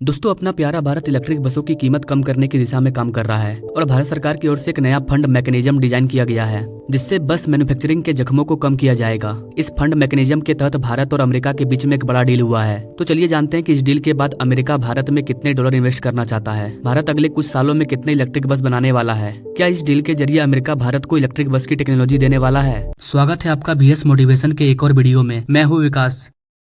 दोस्तों, अपना प्यारा भारत इलेक्ट्रिक बसों की कीमत कम करने की दिशा में काम कर रहा है और भारत सरकार की ओर से एक नया फंड मैकेनिज्म डिजाइन किया गया है जिससे बस मैन्युफैक्चरिंग के जख्मों को कम किया जाएगा। इस फंड मैकेनिज्म के तहत भारत और अमेरिका के बीच में एक बड़ा डील हुआ है। तो चलिए जानते हैं कि इस डील के बाद अमेरिका भारत में कितने डॉलर इन्वेस्ट करना चाहता है, भारत अगले कुछ सालों में कितने इलेक्ट्रिक बस बनाने वाला है, क्या इस डील के जरिए अमेरिका भारत को इलेक्ट्रिक बस की टेक्नोलॉजी देने वाला है। स्वागत है आपका बीएस मोटिवेशन के एक और वीडियो में। मैं हूँ विकास।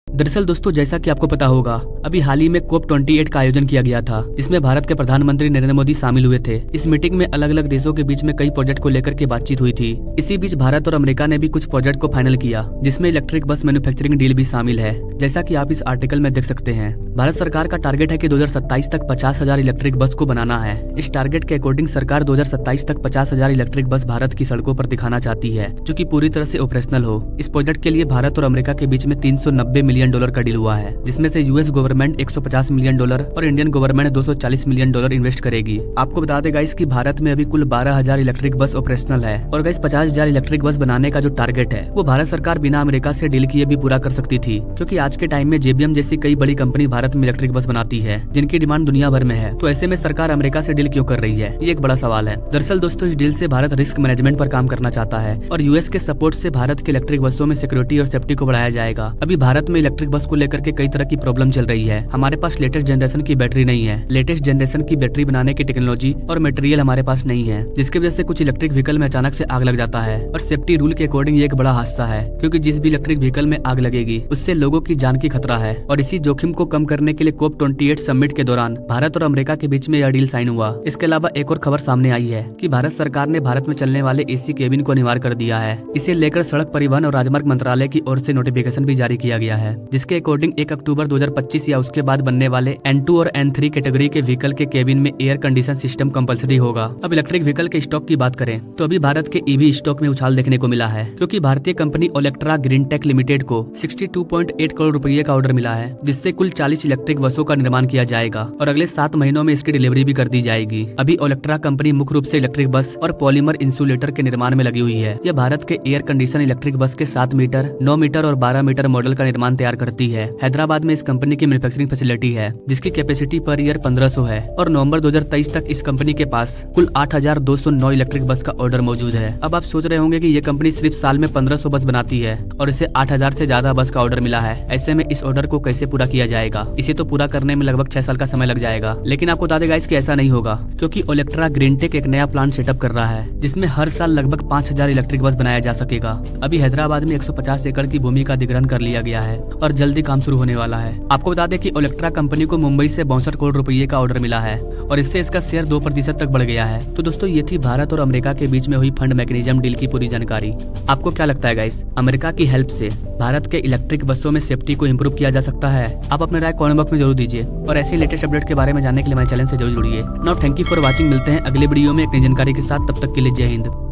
दरअसल दोस्तों, जैसा कि आपको पता होगा, अभी हाल ही में COP28 का आयोजन किया गया था जिसमें भारत के प्रधानमंत्री नरेंद्र मोदी शामिल हुए थे। इस मीटिंग में अलग अलग देशों के बीच में कई प्रोजेक्ट को लेकर के बातचीत हुई थी। इसी बीच भारत और अमेरिका ने भी कुछ प्रोजेक्ट को फाइनल किया जिसमें इलेक्ट्रिक बस मैन्युफैक्चरिंग डील भी शामिल है, जैसा कि आप इस आर्टिकल में देख सकते हैं। भारत सरकार का टारगेट है कि 2027 तक 50,000 इलेक्ट्रिक बस को बनाना है। इस टारगेट के अकॉर्डिंग सरकार 2027 तक 50,000 इलेक्ट्रिक बस भारत की सड़कों पर दिखाना चाहती है, जो कि पूरी तरह से ऑपरेशनल हो। इस प्रोजेक्ट के लिए भारत और अमेरिका के बीच में $390 मिलियन का डील हुआ है, जिसमें से यूएस गवर्नमेंट $150 मिलियन और इंडियन गवर्नमेंट $240 मिलियन इन्वेस्ट करेगी। आपको बता दें गाइस कि भारत में अभी कुल 12,000 इलेक्ट्रिक बस ऑपरेशनल है और गाइस 50,000 इलेक्ट्रिक बस बनाने का जो टारगेट है वो भारत सरकार बिना अमेरिका से डील किए भी पूरा कर सकती थी, क्योंकि आज के टाइम में JBM जैसी कई बड़ी कंपनी भारत में इलेक्ट्रिक बस बनाती है जिनकी डिमांड दुनिया भर में है। तो ऐसे में सरकार अमेरिका से डील क्यों कर रही है, ये एक बड़ा सवाल है। दरअसल दोस्तों, इस डील से भारत रिस्क मैनेजमेंट पर काम करना चाहता है और यूएस के सपोर्ट से भारत के इलेक्ट्रिक बसों में सिक्योरिटी और सेफ्टी को बढ़ाया जाएगा। अभी भारत में इलेक्ट्रिक बस को लेकर के कई तरह की प्रॉब्लम चल रही है। हमारे पास लेटेस्ट जनरेशन की बैटरी नहीं है, लेटेस्ट जनरेशन की बैटरी बनाने की टेक्नोलॉजी और मटेरियल हमारे पास नहीं है, जिसकी वजह से कुछ इलेक्ट्रिक व्हीकल में अचानक से आग लग जाता है। और सेफ्टी रूल के अकॉर्डिंग ये एक बड़ा हादसा है, क्योंकि जिस भी इलेक्ट्रिक व्हीकल में आग लगेगी उससे लोगों की जान की खतरा है। और इसी जोखिम को कम करने के लिए COP28 समिट के दौरान भारत और अमेरिका के बीच में यह डील साइन हुआ। इसके अलावा एक और खबर सामने आई है कि भारत सरकार ने भारत में चलने वाले AC केबिन को अनिवार्य कर दिया है। इसे लेकर सड़क परिवहन और राजमार्ग मंत्रालय की ओर से नोटिफिकेशन भी जारी किया गया है, जिसके अकॉर्डिंग 1 अक्टूबर 2025 या उसके बाद बनने वाले N2 और N3 कैटेगरी के व्हीकल के केबिन में एयर कंडीशन सिस्टम कंपलसरी होगा। अब इलेक्ट्रिक व्हीकल के स्टॉक की बात करें तो अभी भारत के EV स्टॉक में उछाल देखने को मिला है, क्योंकि भारतीय company Olectra Greentech limited को 62.8 करोड़ रुपए का ऑर्डर मिला है, जिससे कुल 40 इलेक्ट्रिक बसों का निर्माण किया जाएगा और अगले 7 महीनों में इसकी डिलीवरी भी कर दी जाएगी। अभी ओलेक्ट्रा कंपनी मुख्य रूप से इलेक्ट्रिक बस और पॉलीमर इंसुलेटर के निर्माण में लगी हुई है। यह भारत के एयर कंडीशन इलेक्ट्रिक बस के 7 मीटर, 9 मीटर और 12 मीटर मॉडल का निर्माण तैयार करती है। हैदराबाद में इस कंपनी की मैन्युफैक्चरिंग फैसिलिटी है, जिसकी कैपेसिटी पर ईयर 1500 है और नवंबर 2023 तक इस कंपनी के पास कुल 8,209 इलेक्ट्रिक बस का ऑर्डर मौजूद है। अब आप सोच रहे होंगे कि ये कंपनी सिर्फ साल में 1500 बस बनाती है और इसे 8,000 से ज्यादा बस का ऑर्डर मिला है। ऐसे में इस ऑर्डर को कैसे पूरा किया जाएगा? इसे तो पूरा करने में लगभग 6 साल का समय लग जाएगा। लेकिन आपको बता दें गाइस कि ऐसा नहीं होगा, क्योंकि ओलेक्ट्रा ग्रीनटेक एक नया प्लांट सेटअप कर रहा है जिसमें हर साल लगभग 5,000 इलेक्ट्रिक बस बनाया जा सकेगा। अभी हैदराबाद में 150 एकड़ की भूमि का अधिग्रहण कर लिया गया है और जल्दी काम शुरू होने वाला है। आपको बता दें कि ओलेक्ट्रा कंपनी को मुंबई से 62 करोड़ रुपए का ऑर्डर मिला है और इससे इसका शेयर 2% तक बढ़ गया है। तो दोस्तों, ये थी भारत और अमेरिका के बीच में हुई फंड मैकेनिज्म डील की पूरी जानकारी। आपको क्या लगता है गाइस, अमेरिका की हेल्प से भारत के इलेक्ट्रिक बसों में सेफ्टी को इम्प्रूव किया जा सकता है? आप अपने राय कमेंट बॉक्स में जरूर दीजिए और ऐसे लेटेस्ट अपडेट के बारे में जानने के लिए हमारे चैनल से जरूर जुड़िए। Now thank you for watching. मिलते हैं अगले वीडियो में एक नई जानकारी के साथ। तब तक के लिए जय हिंद।